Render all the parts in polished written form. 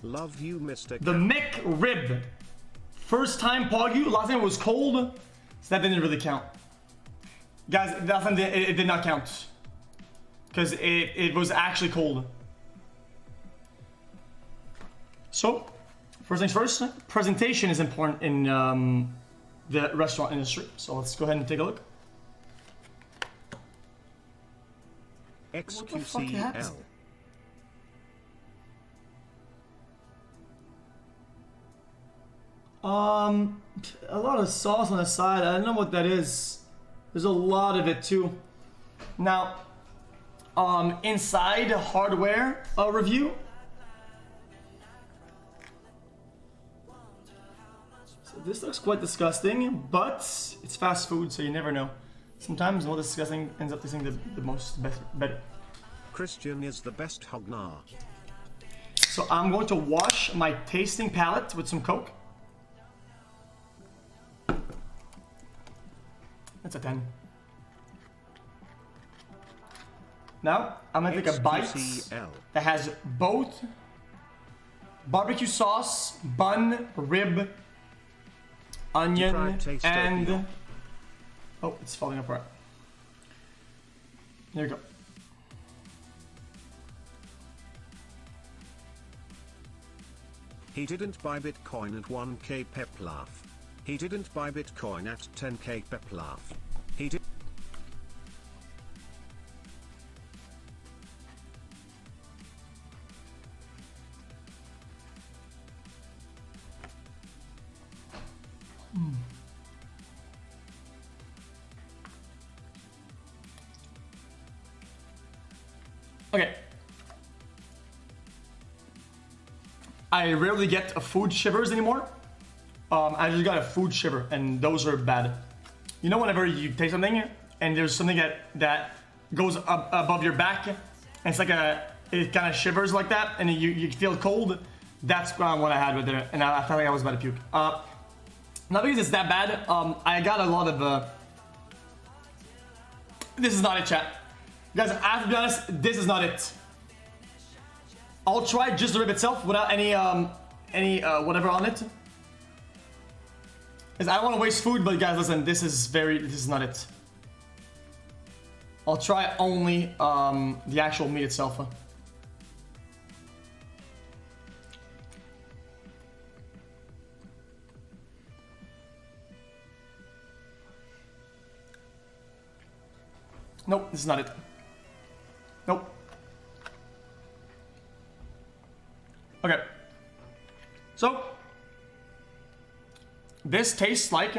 Love you, Mr. The McRib. First time Pogu, last time it was cold, so that didn't really count. Guys, last time it did not count. Because it was actually cold. So, first things first, presentation is important in the restaurant industry. So let's go ahead and take a look. xQc. A lot of sauce on the side. I don't know what that is. There's a lot of it too. Now, inside hardware review. So this looks quite disgusting, but it's fast food, so you never know. Sometimes more disgusting ends up tasting the most better. Christian is the best hognar. So I'm going to wash my tasting palette with some Coke. That's a 10. Now, I'm gonna take a bite that has both barbecue sauce, bun, rib, onion, and... Oh, it's falling apart. There you go. He didn't buy Bitcoin at 1k pep laugh. He didn't buy Bitcoin at 10k pep laugh. He did. Okay. I rarely get a food shivers anymore. I just got a food shiver, and those are bad. You know, whenever you taste something and there's something that goes up above your back, and it's like it kind of shivers like that, and you feel cold. That's what I had with it, and I felt like I was about to puke. Not because it's that bad. I got a lot of. This is not it, chat. Guys, I have to be honest. This is not it. I'll try just the rib itself without any whatever on it. Because I don't want to waste food, but guys, listen, this is not it. I'll try only the actual meat itself. Nope, this is not it. Nope. Okay. So this tastes like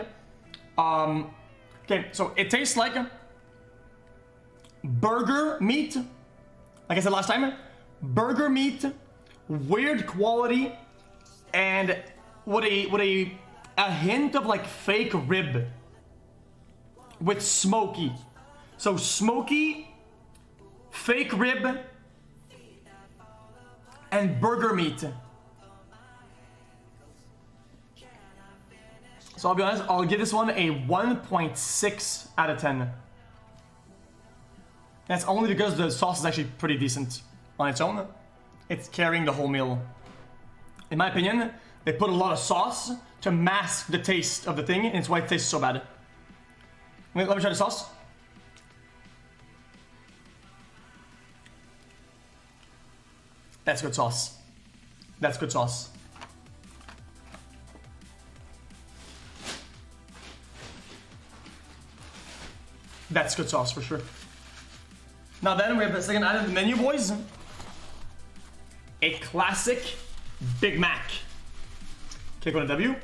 okay, so it tastes like burger meat. Like I said last time, burger meat, weird quality, and with a hint of like fake rib with smoky. So smoky, fake rib, and burger meat. So I'll be honest, I'll give this one a 1.6 out of 10. That's only because the sauce is actually pretty decent on its own. It's carrying the whole meal. In my opinion, they put a lot of sauce to mask the taste of the thing, and it's why it tastes so bad. Wait, let me try the sauce. That's good sauce. That's good sauce. That's good sauce for sure. Now then, we have the second item of the menu, boys. A classic Big Mac. Click on a W.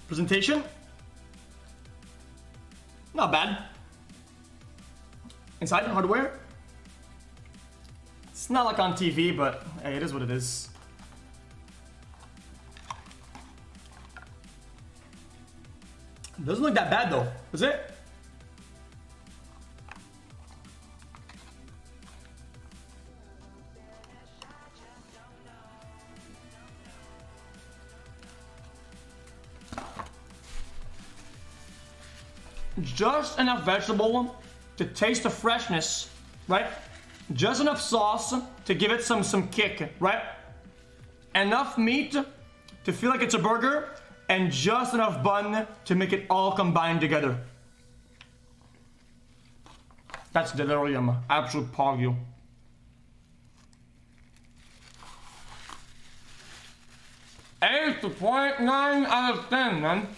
Presentation. Not bad. Inside, hardware. It's not like on TV, but hey, it is what it is. It doesn't look that bad though, does it? Just enough vegetable to taste the freshness, right? Just enough sauce to give it some kick, right? enough meat to feel like it's a burger, and just enough bun to make it all combined together. That's delirium, absolute poggy. 8.9 out of 10, man.